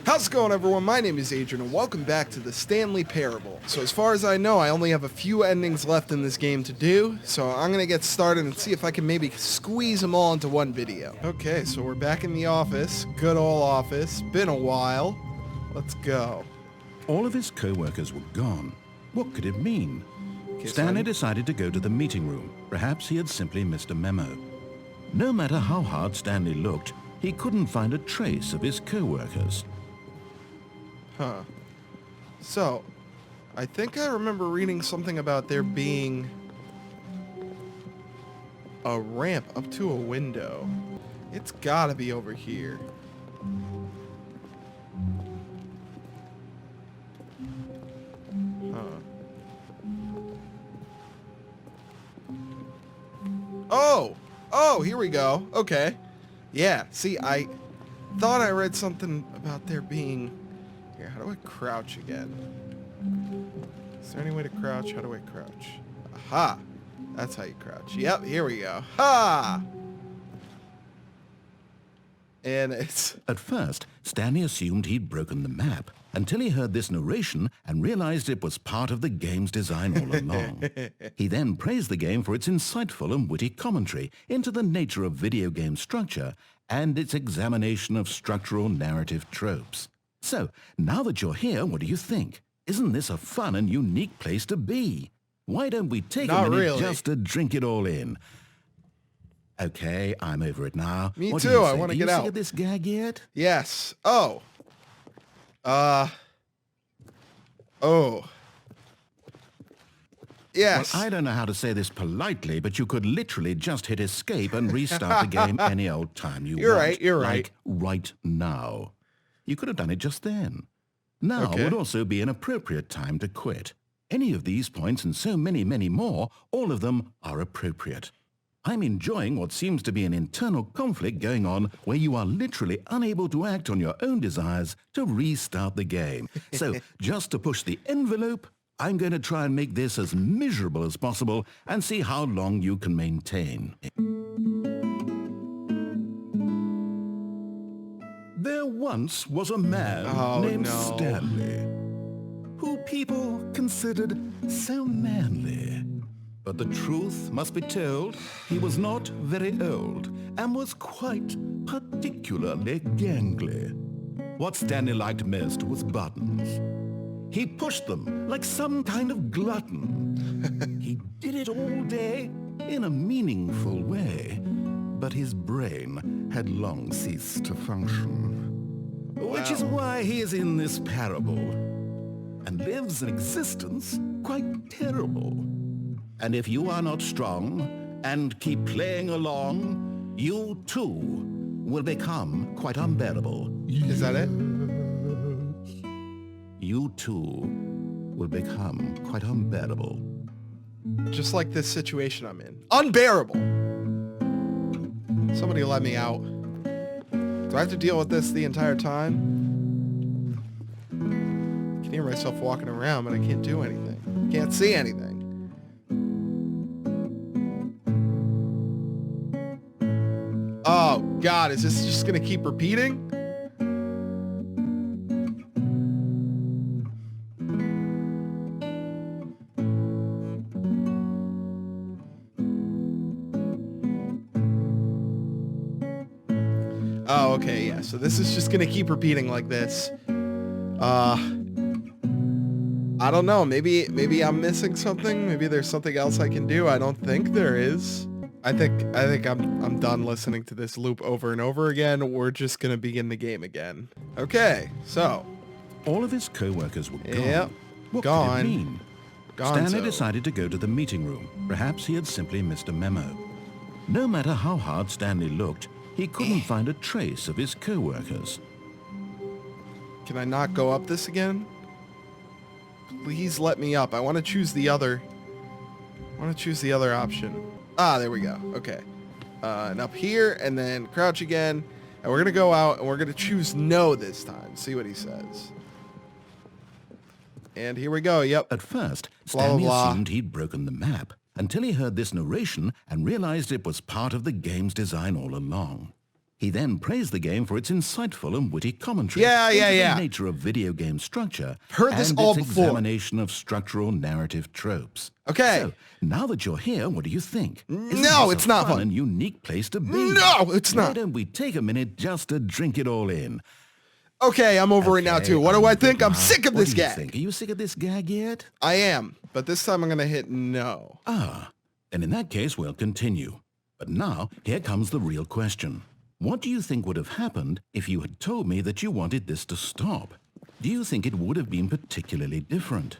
How's it going, everyone? My name is Adrian, and welcome back to the Stanley Parable. So as far as I know, I only have a few endings left in this game to do, so I'm going to get started and see if I can maybe squeeze them all into one video. Okay, so we're back in the office. Good old office. Been a while. Let's go. All of his co-workers were gone. What could it mean? Okay, Stanley decided to go to the meeting room. Perhaps he had simply missed a memo. No matter how hard Stanley looked, he couldn't find a trace of his co-workers. Huh. So, I think I remember reading something about there being a ramp up to a window. It's gotta be over here. Huh. Oh, here we go. Okay. Yeah, see, I thought I read something about there being... Here, how do I crouch again? Is there any way to crouch? How do I crouch? Aha! That's how you crouch. Yep, here we go. Ha! And it's... At first, Stanley assumed he'd broken the map until he heard this narration and realized it was part of the game's design all along. He then praised the game for its insightful and witty commentary into the nature of video game structure and its examination of structural narrative tropes. So, now that you're here, what do you think? Isn't this a fun and unique place to be? Why don't we take a minute just to drink it all in? Okay, I'm over it now. Me too, I want to get out. Do you see this gag yet? Yes. Oh. Yes. Well, I don't know how to say this politely, but you could literally just hit escape and restart the game any old time you want. You're right. Like right now. You could have done it just then. Now would also be an appropriate time to quit. Any of these points and so many, many more, all of them are appropriate. I'm enjoying what seems to be an internal conflict going on where you are literally unable to act on your own desires to restart the game. So just to push the envelope, I'm going to try and make this as miserable as possible and see how long you can maintain. There once was a man named Stanley, who people considered so manly. But the truth must be told, he was not very old and was quite particularly gangly. What Stanley liked most was buttons. He pushed them like some kind of glutton. He did it all day in a meaningful way, but his brain had long ceased to function. Which is why he is in this parable and lives an existence quite terrible. And if you are not strong and keep playing along, you too will become quite unbearable. Is that it? You too will become quite unbearable. Just like this situation I'm in. Unbearable! Somebody let me out. Do I have to deal with this the entire time? I can hear myself walking around, but I can't do anything. Can't see anything. Oh, God, is this just gonna keep repeating? Oh, okay, yeah, so this is just gonna keep repeating like this. I don't know, maybe I'm missing something, maybe there's something else I can do. I don't think there is. I think I'm done listening to this loop over and over again. We're just gonna begin the game again. Okay, so all of his co-workers were gone. Yep, what gone. could it mean? Gone. Stanley decided to go to the meeting room. Perhaps he had simply missed a memo. No matter how hard Stanley looked, he couldn't find a trace of his co-workers. Can I not go up this again? Please let me up. I want to choose the other. Option. Ah, there we go. Okay. And up here, and then crouch again. And we're going to go out, and we're going to choose no this time. See what he says. And here we go. Yep. At first, Stanley assumed he'd broken the map until he heard this narration and realized it was part of the game's design all along. He then praised the game for its insightful and witty commentary Yeah. the nature of video game structure Heard this and all its before. examination of structural narrative tropes. Okay. So, now that you're here, what do you think? Isn't No, this it's a not fun. and unique place to be? No, it's Why not. don't we take a minute just to drink it all in? Okay, I'm over it now Okay, too. What do I think? good I'm now. sick of What this do you gag. think? Are you sick of this gag yet? I am, but this time I'm gonna hit no. And in that case, we'll continue. But now, here comes the real question. What do you think would have happened if you had told me that you wanted this to stop? Do you think it would have been particularly different?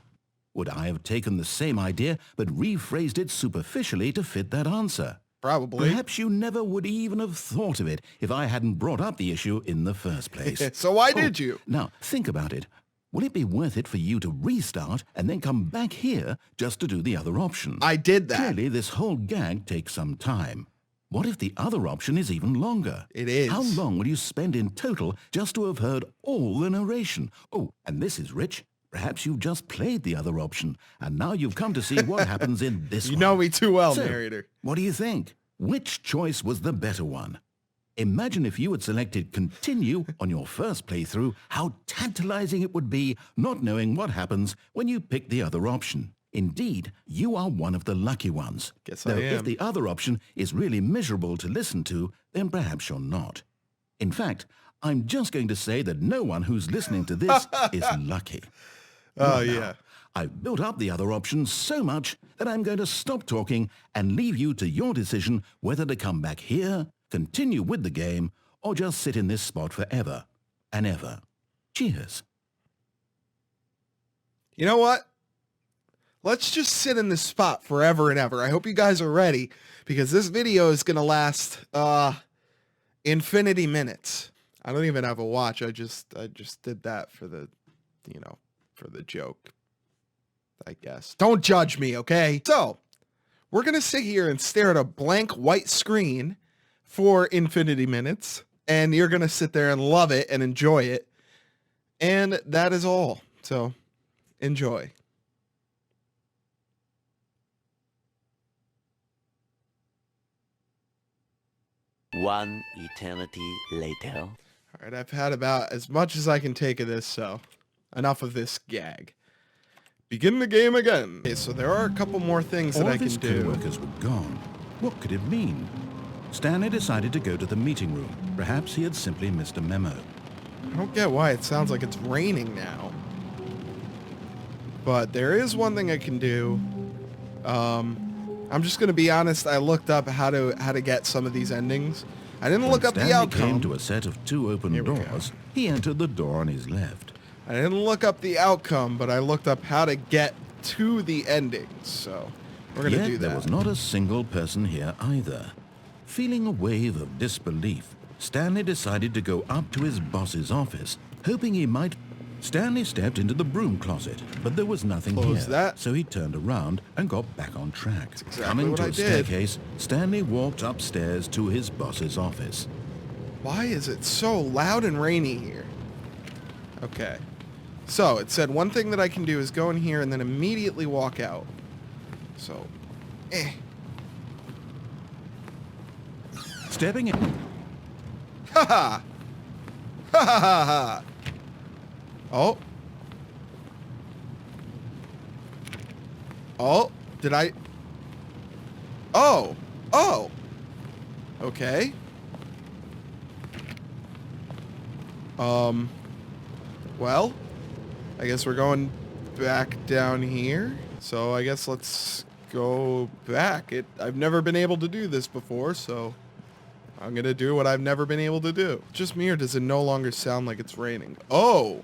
Would I have taken the same idea but rephrased it superficially to fit that answer? Probably. Perhaps you never would even have thought of it if I hadn't brought up the issue in the first place. So why did you? Now, think about it. Will it be worth it for you to restart and then come back here just to do the other option? I did that. Clearly, this whole gag takes some time. What if the other option is even longer? It is. How long will you spend in total just to have heard all the narration? Oh, and this is rich. Perhaps you've just played the other option, and now you've come to see what happens in this You one. know me too well, So, narrator. what do you think? Which choice was the better one? Imagine if you had selected continue on your first playthrough, how tantalizing it would be not knowing what happens when you pick the other option. Indeed, you are one of the lucky ones. Guess Though I am. if the other option is really miserable to listen to, then perhaps you're not. In fact, I'm just going to say that no one who's listening to this is lucky. Oh, Well, now, yeah. I've built up the other option so much that I'm going to stop talking and leave you to your decision whether to come back here, continue with the game, or just sit in this spot forever and ever. Cheers. You know what? Let's just sit in this spot forever and ever. I hope you guys are ready because this video is going to last infinity minutes. I don't even have a watch. I just did that for the, for the joke, I guess. Don't judge me, okay? So, we're going to sit here and stare at a blank white screen for infinity minutes, and you're going to sit there and love it and enjoy it. And that is all. So, enjoy. One eternity later. All right, I've had about as much as I can take of this, so enough of this gag. Begin the game again. Okay, so there are a couple more things that All I of can his do. co-workers were gone. What could it mean? Stanley decided to go to the meeting room. Perhaps he had simply missed a memo. I don't get why it sounds like it's raining now. But there is one thing I can do. I'm just gonna be honest. I looked up how to get some of these endings. I didn't look up the Stanley outcome. came to a set of two open Here we go. doors. He entered the door on his left. I didn't look up the outcome, but I looked up how to get to the endings. So we're gonna Yet do that. there was not a single person here either. Feeling a wave of disbelief, Stanley decided to go up to his boss's office, hoping he might... Stanley stepped into the broom closet, but there was nothing Close here. that. So he turned around and got back on track. exactly Coming what to I a did. staircase, Stanley walked upstairs to his boss's office. Why is it so loud and rainy here? Okay. So, it said one thing that I can do is go in here and then immediately walk out. So, Stepping in... Ha ha! Ha ha ha ha! Oh. Oh, did I... Oh! Oh! Okay. Well, I guess we're going back down here. So I guess let's go back. I've never been able to do this before, so I'm gonna do what I've never been able to do. Just me, or does it no longer sound like it's raining? Oh!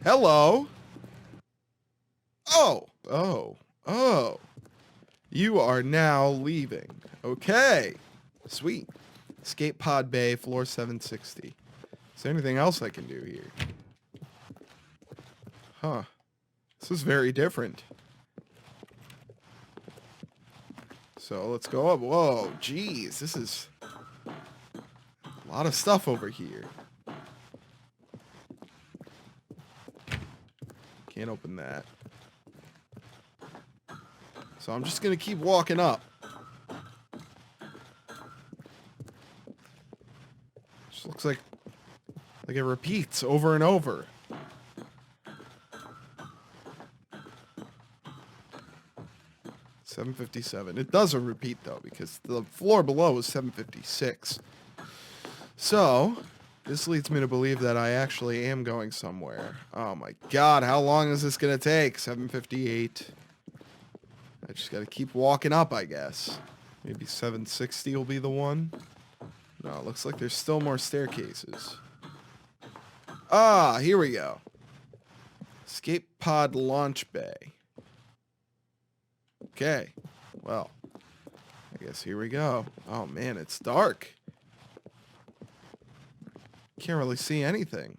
Hello! Oh! Oh! Oh! You are now leaving. Okay. Sweet. Escape pod bay, floor 760. Is there anything else I can do here? Huh. This is very different. So let's go up. Whoa, geez. This is a lot of stuff over here. Can't open that. So I'm just going to keep walking up. Looks like it repeats over and over. $757. It doesn't repeat though, because the floor below is 756. So this leads me to believe that I actually am going somewhere. Oh my god, how long is this gonna take? 758. I just gotta keep walking up, I guess. Maybe 760 will be the one. No, it looks like there's still more staircases. Ah, here we go. Escape pod launch bay. Okay, well, I guess here we go. Oh man, it's dark. Can't really see anything.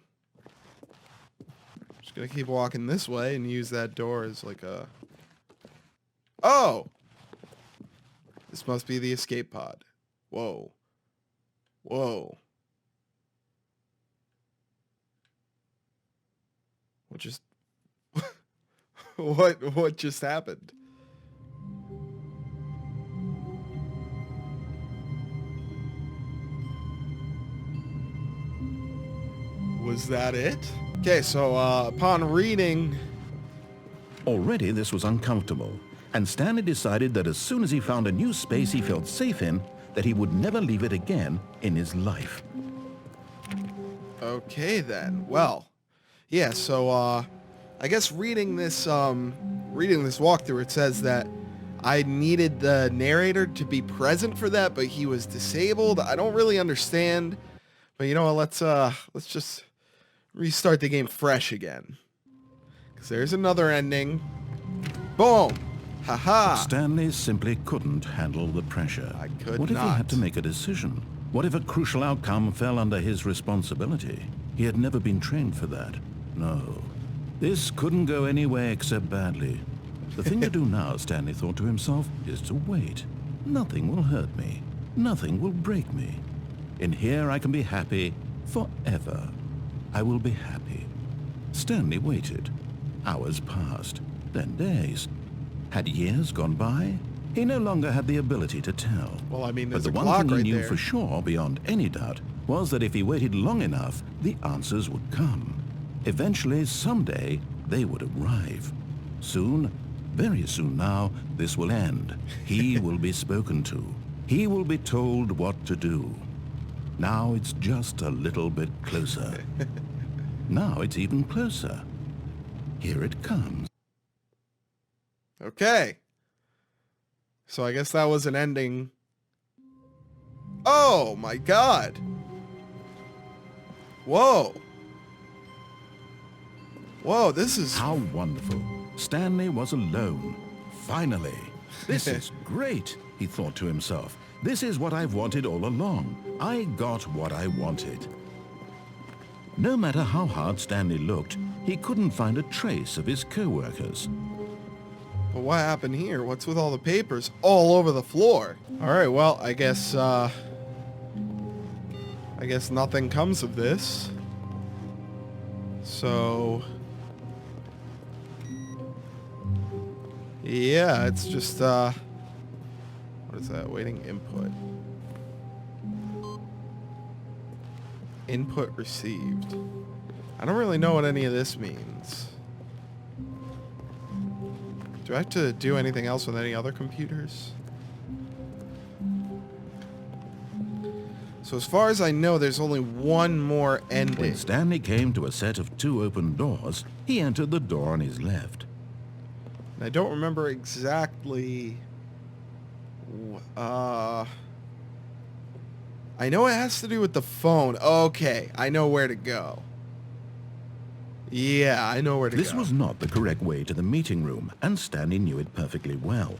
Just gonna keep walking this way and use that door as like a... Oh! This must be the escape pod. Whoa. Whoa. What just... What just happened? Was that it? Okay, so upon reading... Already this was uncomfortable, and Stanley decided that as soon as he found a new space he felt safe in, that he would never leave it again in his life. Okay then. Well, yeah, so I guess reading this walkthrough, it says that I needed the narrator to be present for that, but he was disabled. I don't really understand. But you know what, let's just restart the game fresh again. Because there's another ending. Boom! Haha! Stanley simply couldn't handle the pressure. I could What if he not. had to make a decision? What if a crucial outcome fell under his responsibility? He had never been trained for that. No. This couldn't go any way except badly. The thing to do now, Stanley thought to himself, is to wait. Nothing will hurt me. Nothing will break me. In here I can be happy forever. I will be happy. Stanley waited. Hours passed, then days. Had years gone by? He no longer had the ability to tell. Well, I mean, But there's the a one clock thing he right knew there. for sure, beyond any doubt, was that if he waited long enough, the answers would come. Eventually, someday, they would arrive. Soon, very soon now, this will end. He will be spoken to. He will be told what to do. Now it's just a little bit closer. Now it's even closer. Here it comes. Okay. So I guess that was an ending. Oh my god. Whoa. Whoa, this is... How wonderful. Stanley was alone. Finally. This is great, he thought to himself. This is what I've wanted all along. I got what I wanted. No matter how hard Stanley looked, he couldn't find a trace of his co-workers. But what happened here? What's with all the papers all over the floor? Alright, well, I guess nothing comes of this. So... yeah, it's just, what is that? Waiting input. Input received. I don't really know what any of this means. Do I have to do anything else with any other computers? So as far as I know, there's only one more ending. When Stanley came to a set of 2 open doors, he entered the door on his left. And I don't remember exactly... I know it has to do with the phone. Okay, I know where to go. Yeah, I know where to go. This was not the correct way to the meeting room, and Stanley knew it perfectly well.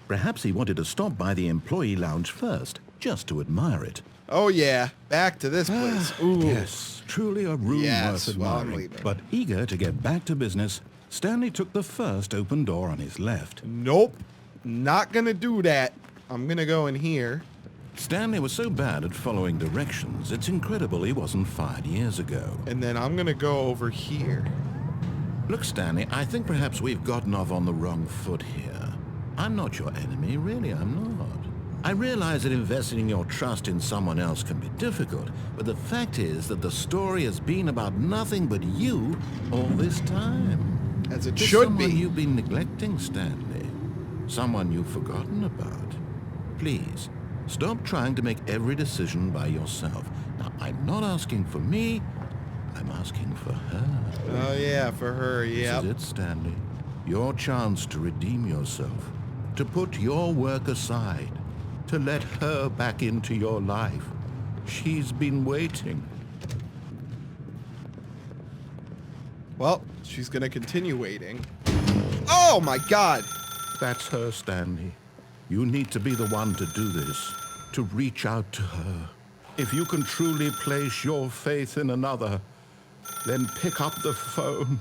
Perhaps he wanted to stop by the employee lounge first, just to admire it. Oh yeah, back to this place. Ooh. Yes, truly a room Yes, worth well, I'm admiring. leaving. But eager to get back to business, Stanley took the first open door on his left. Nope, not gonna do that. I'm gonna go in here. Stanley was so bad at following directions, it's incredible he wasn't fired years ago. And then I'm gonna go over here. Look, Stanley, I think perhaps we've gotten off on the wrong foot here. I'm not your enemy, really, I'm not. I realize that investing your trust in someone else can be difficult, but the fact is that the story has been about nothing but you all this time. As it There's should someone be. you've been neglecting, Stanley. Someone you've forgotten about. Please, stop trying to make every decision by yourself. Now, I'm not asking for me, I'm asking for her. Oh yeah, for her, yeah. This is it, Stanley. Your chance to redeem yourself, to put your work aside, to let her back into your life. She's been waiting. Well, she's gonna continue waiting. Oh my god! That's her, Stanley. You need to be the one to do this, to reach out to her. If you can truly place your faith in another, then pick up the phone.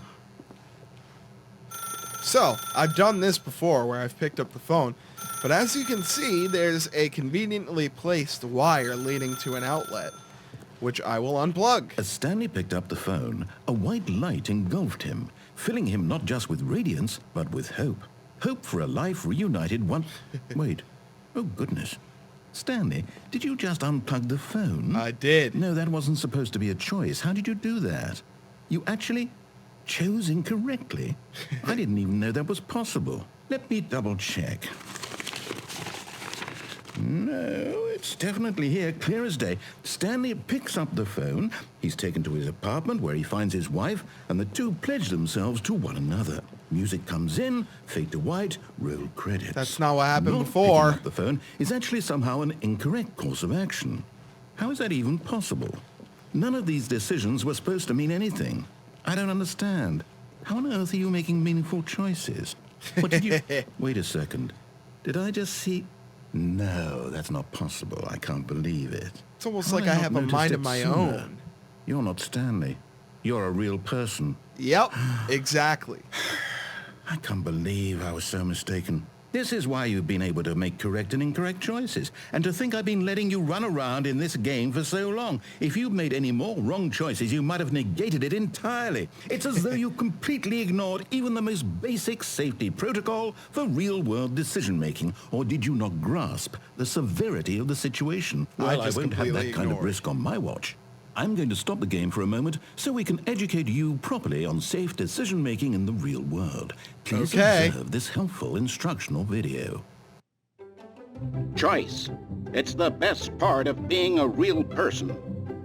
So, I've done this before where I've picked up the phone, but as you can see, there's a conveniently placed wire leading to an outlet, which I will unplug. As Stanley picked up the phone, a white light engulfed him, filling him not just with radiance, but with hope. Hope for a life reunited once... Wait. Oh, goodness. Stanley, did you just unplug the phone? I did. No, that wasn't supposed to be a choice. How did you do that? You actually chose incorrectly? I didn't even know that was possible. Let me double check. No, it's definitely here, clear as day. Stanley picks up the phone. He's taken to his apartment where he finds his wife, and the two pledge themselves to one another. Music comes in, fade to white, roll credits. That's not what happened Not before. picking up the phone is actually somehow an incorrect course of action. How is that even possible? None of these decisions were supposed to mean anything. I don't understand. How on earth are you making meaningful choices? What did you... Wait a second. Did I just see... No, that's not possible. I can't believe it. It's almost How like had I not have a noticed mind it of my sooner? own. You're not Stanley. You're a real person. Yep, exactly. I can't believe I was so mistaken. This is why you've been able to make correct and incorrect choices. And to think I've been letting you run around in this game for so long. If you'd made any more wrong choices, you might have negated it entirely. It's as though you completely ignored even the most basic safety protocol for real-world decision-making. Or did you not grasp the severity of the situation? Well, I just won't have that completely kind of ignored. risk on my watch. I'm going to stop the game for a moment so we can educate you properly on safe decision-making in the real world. Please Okay. observe this helpful instructional video. Choice. It's the best part of being a real person.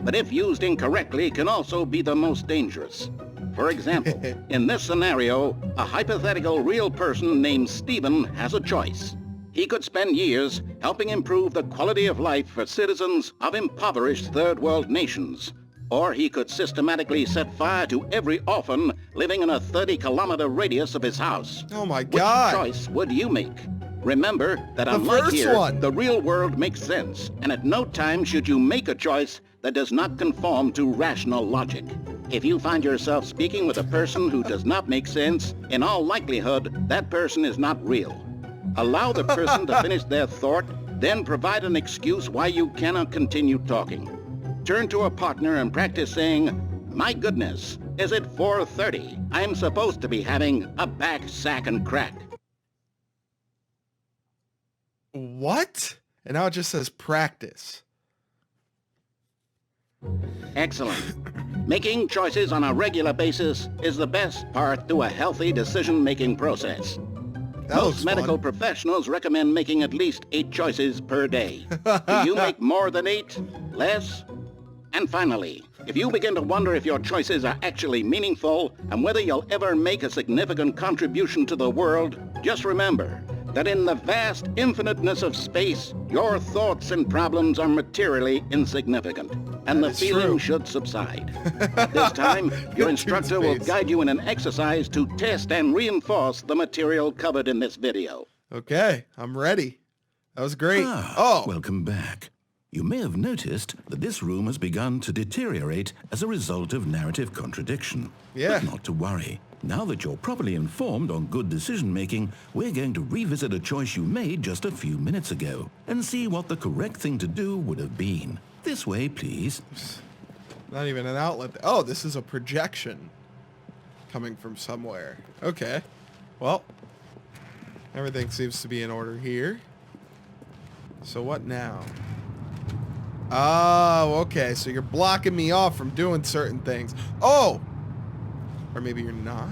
But if used incorrectly, can also be the most dangerous. For example, in this scenario, a hypothetical real person named Stephen has a choice. He could spend years helping improve the quality of life for citizens of impoverished third world nations. Or he could systematically set fire to every orphan living in a 30-kilometer radius of his house. Oh my Which god. choice would you make? Remember that The unlike first here, one. the real world makes sense, and at no time should you make a choice that does not conform to rational logic. If you find yourself speaking with a person who does not make sense, in all likelihood, that person is not real. Allow the person to finish their thought, then provide an excuse why you cannot continue talking. Turn to a partner and practice saying, "My goodness, is it 4:30? I'm supposed to be having a back, sack, and crack." What? And now it just says practice. Excellent. Making choices on a regular basis is the best part to a healthy decision-making process. That looks Most medical fun. professionals recommend making at least 8 choices per day. Do you make more than 8? Less? And finally, if you begin to wonder if your choices are actually meaningful and whether you'll ever make a significant contribution to the world, just remember that in the vast infiniteness of space, your thoughts and problems are materially insignificant, and the is feeling true. should subside. At this time, your instructor will space. guide you in an exercise to test and reinforce the material covered in this video. Okay, I'm ready. That was great. Oh, Welcome back. You may have noticed that this room has begun to deteriorate as a result of narrative contradiction. Yeah. But not to worry. Now that you're properly informed on good decision-making, we're going to revisit a choice you made just a few minutes ago and see what the correct thing to do would have been. This way, please. not even an outlet. Oh, this is a projection coming from somewhere. Okay. Well, everything seems to be in order here. So what now? Oh, okay. So you're blocking me off from doing certain things. Oh! Or maybe you're not.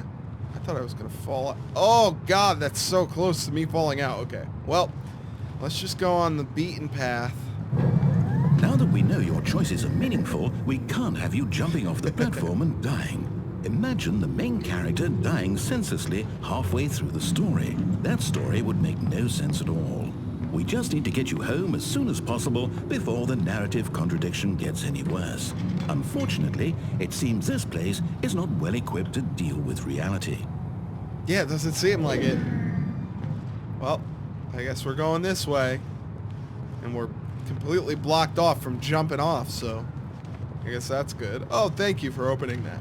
I thought I was going to fall out. Oh, God, that's so close to me falling out. Okay. Well, let's just go on the beaten path. Now that we know your choices are meaningful, we can't have you jumping off the platform and dying. Imagine the main character dying senselessly halfway through the story. That story would make no sense at all. We just need to get you home as soon as possible before the narrative contradiction gets any worse. Unfortunately, it seems this place is not well equipped to deal with reality. Yeah, it doesn't seem like it. Well, I guess we're going this way. And we're completely blocked off from jumping off, so I guess that's good. Oh, thank you for opening that.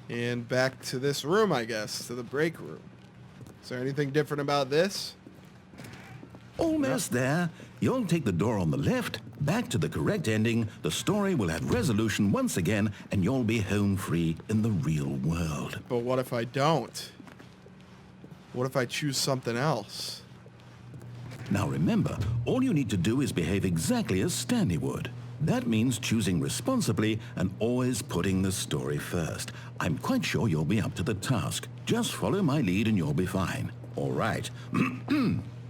And back to this room, I guess, to the break room. Is there anything different about this? Almost there. You'll take the door on the left, back to the correct ending, the story will have resolution once again, and you'll be home free in the real world. But what if I don't? What if I choose something else? Now remember, all you need to do is behave exactly as Stanley would. That means choosing responsibly and always putting the story first. I'm quite sure you'll be up to the task. Just follow my lead and you'll be fine. All right.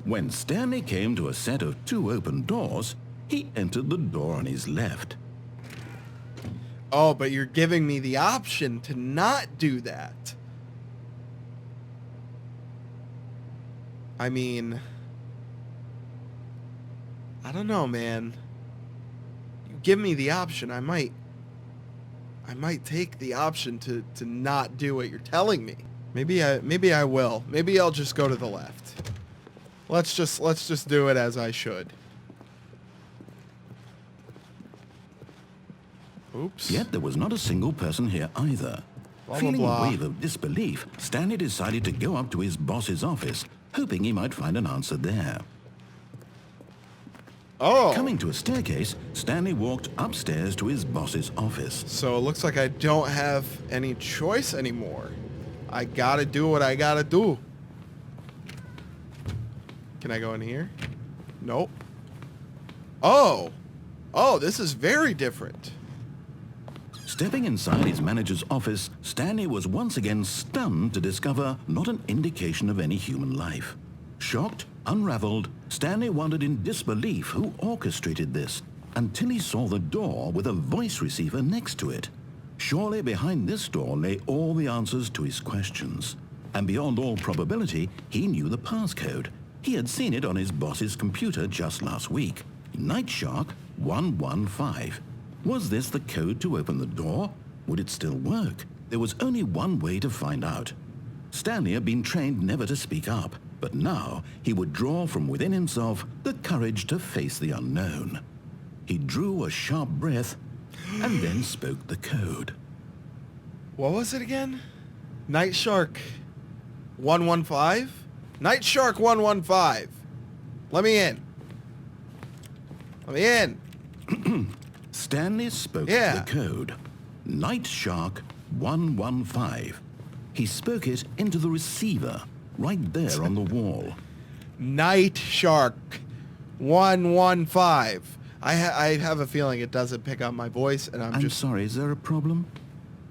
When Stanley came to a set of 2 open doors, he entered the door on his left. Oh, but you're giving me the option to not do that. I mean, I don't know, man. You give me the option, I might take the option to not do what you're telling me. Maybe I will. Maybe I'll just go to the left. Let's just do it as I should. Oops. Yet there was not a single person here either. Blah, Feeling blah, blah. a wave of disbelief, Stanley decided to go up to his boss's office, hoping he might find an answer there. Oh. Coming to a staircase, Stanley walked upstairs to his boss's office. So it looks like I don't have any choice anymore. I gotta do what I gotta do. Can I go in here? Nope. Oh. Oh, this is very different. Stepping inside his manager's office, Stanley was once again stunned to discover not an indication of any human life. Shocked, unraveled, Stanley wondered in disbelief who orchestrated this until he saw the door with a voice receiver next to it. Surely behind this door lay all the answers to his questions. And beyond all probability, he knew the passcode. He had seen it on his boss's computer just last week. Night Shark 115. Was this the code to open the door? Would it still work? There was only one way to find out. Stanley had been trained never to speak up, but now he would draw from within himself the courage to face the unknown. He drew a sharp breath and then spoke the code. What was it again? Night Shark 115? Night Shark 115. Let me in. Let me in. Stanley spoke the code. Night Shark 115. He spoke it into the receiver, right there on the wall. Night Shark 115. I have a feeling it doesn't pick up my voice, and I'm sorry, is there a problem?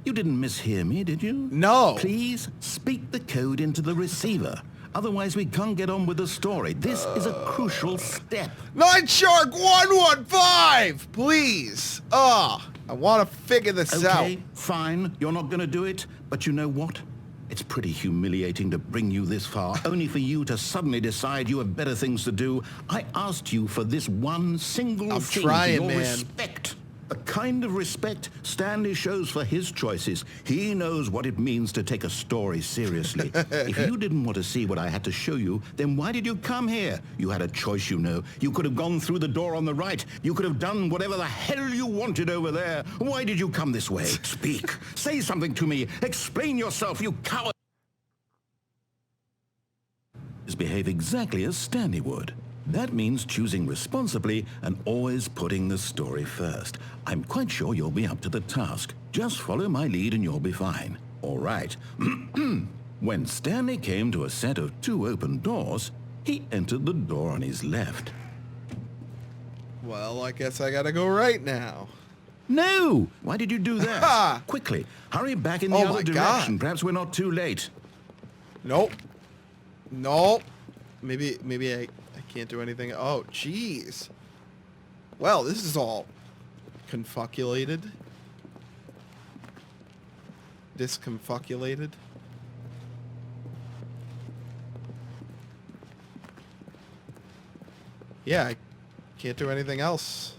You didn't mishear me, did you? No. Please speak the code into the receiver. Otherwise, we can't get on with the story. This is a crucial step. Night Shark 115! Please. I want to figure this out. Okay, fine. You're not going to do it. But you know what? It's pretty humiliating to bring you this far, only for you to suddenly decide you have better things to do. I asked you for this one single thing, trying, your man. respect. The kind of respect Stanley shows for his choices. He knows what it means to take a story seriously. If you didn't want to see what I had to show you, then why did you come here? You had a choice, you know. You could have gone through the door on the right. You could have done whatever the hell you wanted over there. Why did you come this way? Speak. Say something to me. Explain yourself, you coward. Behave exactly as Stanley would. That means choosing responsibly and always putting the story first. I'm quite sure you'll be up to the task. Just follow my lead and you'll be fine. All right. When Stanley came to a set of 2 open doors, he entered the door on his left. Well, I guess I gotta go right now. No! Why did you do that? Quickly, hurry back in the other direction. God. Perhaps we're not too late. Nope. Nope. Maybe I can't do anything. Oh, jeez. Well, this is all confuculated. Disconfuculated. Yeah, I can't do anything else.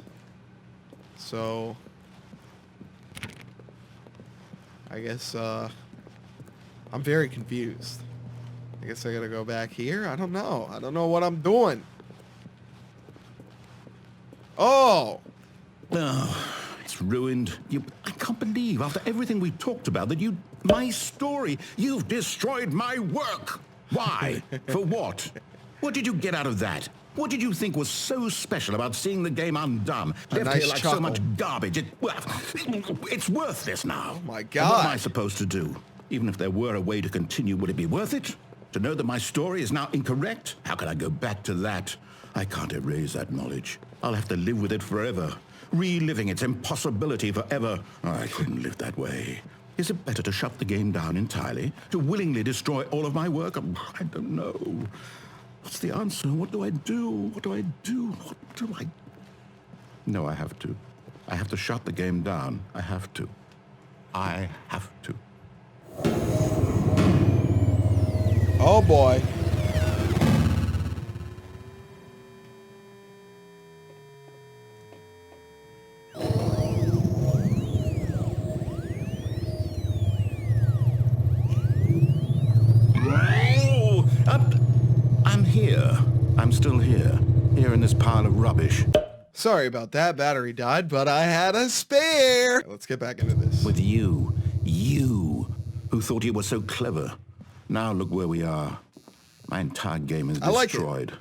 So I guess I'm very confused. I guess I gotta go back here. I don't know. I don't know what I'm doing. Oh! Oh, it's ruined. I can't believe, after everything we talked about, that my story, you've destroyed my work. Why? For what? What did you get out of that? What did you think was so special about seeing the game undone? Left nice here like chuckle. so much garbage. It's worthless now. Oh my And God. what am I supposed to do? Even if there were a way to continue, would it be worth it? To know that my story is now incorrect? How can I go back to that? I can't erase that knowledge. I'll have to live with it forever. Reliving its impossibility forever. I couldn't live that way. Is it better to shut the game down entirely? To willingly destroy all of my work? I don't know. What's the answer? What do I do? What do I do? What do I... No, I have to. I have to shut the game down. I have to. I have to. Oh boy. I'm here. I'm still here. Here in this pile of rubbish. Sorry about that. Battery died, but I had a spare. Let's get back into this. With you, who thought you were so clever. Now look where we are. My entire game is I like it. destroyed.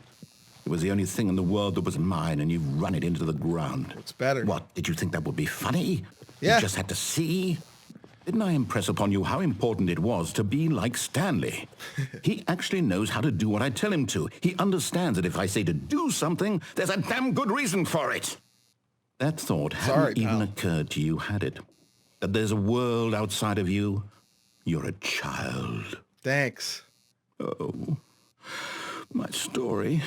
It was the only thing in the world that was mine, and you've run it into the ground. What's better? What, did you think that would be funny? Yeah. You just had to see? Didn't I impress upon you how important it was to be like Stanley? He actually knows how to do what I tell him to. He understands that if I say to do something, there's a damn good reason for it. That thought hadn't even occurred to you, had it? That there's a world outside of you? You're a child. Thanks. Oh, my story.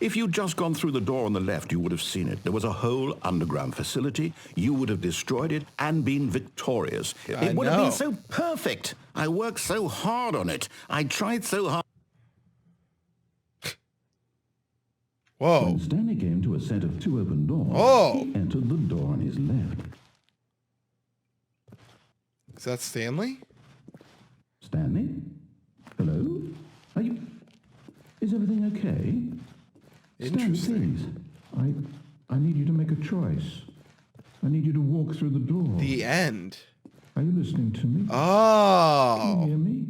If you'd just gone through the door on the left, you would have seen it. There was a whole underground facility. You would have destroyed it and been victorious. It would have been so perfect. I worked so hard on it. I tried so hard. Whoa. When Stanley came to a set of 2 open doors, he entered the door on his left. Is that Stanley? Stanley? Hello? Are you... Is everything okay? Interesting. Stanley, please. I need you to make a choice. I need you to walk through the door. The end. Are you listening to me? Oh. Can you hear me?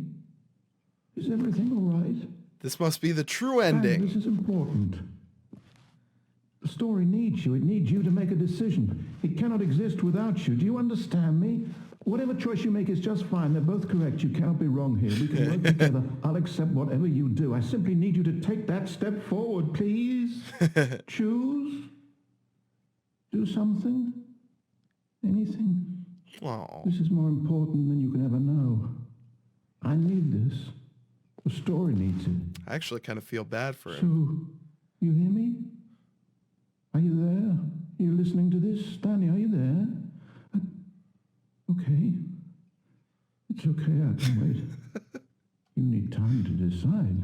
Is everything all right? This must be the true ending. This is important. The story needs you. It needs you to make a decision. It cannot exist without you. Do you understand me? Whatever choice you make is just fine. They're both correct. You cannot be wrong here. We can work together. I'll accept whatever you do. I simply need you to take that step forward, please. Choose. Do something. Anything. Oh. This is more important than you can ever know. I need this. The story needs it. I actually kind of feel bad for him. So, you hear me? Are you there? Are you listening to this? Stanley, are you there? Okay. It's okay, I can wait. You need time to decide.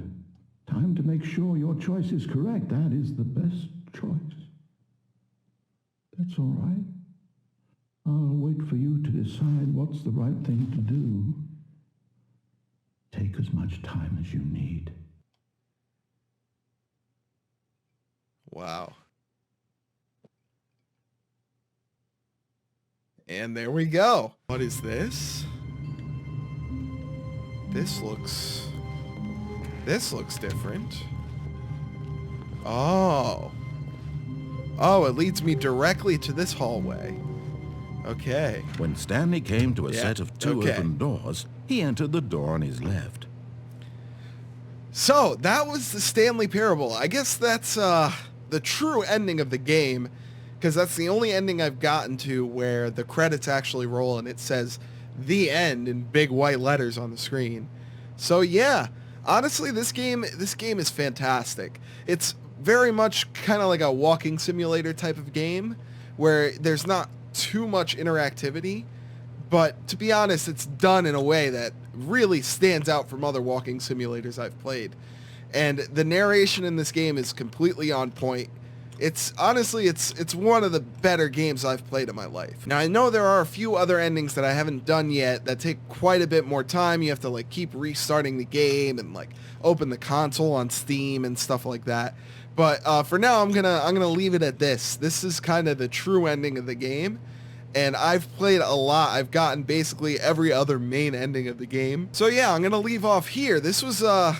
Time to make sure your choice is correct. That is the best choice. That's all right. I'll wait for you to decide what's the right thing to do. Take as much time as you need. Wow. And there we go. What is this? This looks different. Oh. Oh, it leads me directly to this hallway. Okay. When Stanley came to a set of 2 open doors, he entered the door on his left. So, that was the Stanley Parable. I guess that's the true ending of the game, because that's the only ending I've gotten to where the credits actually roll and it says the end in big white letters on the screen. So yeah, honestly, this game is fantastic. It's very much kind of like a walking simulator type of game where there's not too much interactivity, but to be honest, it's done in a way that really stands out from other walking simulators I've played. And the narration in this game is completely on point. It's honestly, it's one of the better games I've played in my life. Now, I know there are a few other endings that I haven't done yet that take quite a bit more time. You have to like keep restarting the game and like open the console on Steam and stuff like that. But for now, I'm gonna leave it at this. This is kind of the true ending of the game. And I've played a lot. I've gotten basically every other main ending of the game. So yeah, I'm gonna leave off here. This was a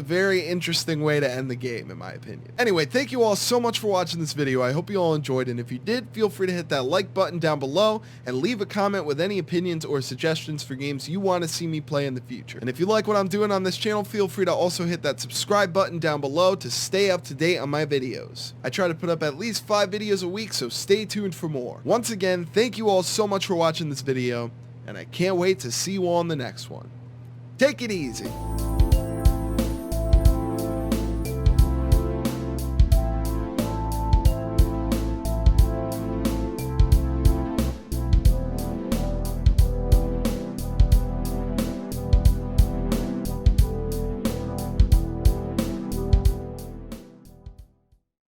very interesting way to end the game, in my opinion. Anyway, thank you all so much for watching this video. I hope you all enjoyed, and if you did, feel free to hit that like button down below and leave a comment with any opinions or suggestions for games you want to see me play in the future. And if you like what I'm doing on this channel, feel free to also hit that subscribe button down below to stay up to date on my videos. I try to put up at least 5 videos a week, so stay tuned for more. Once again, thank you all so much for watching this video, and I can't wait to see you all in the next one. Take it easy.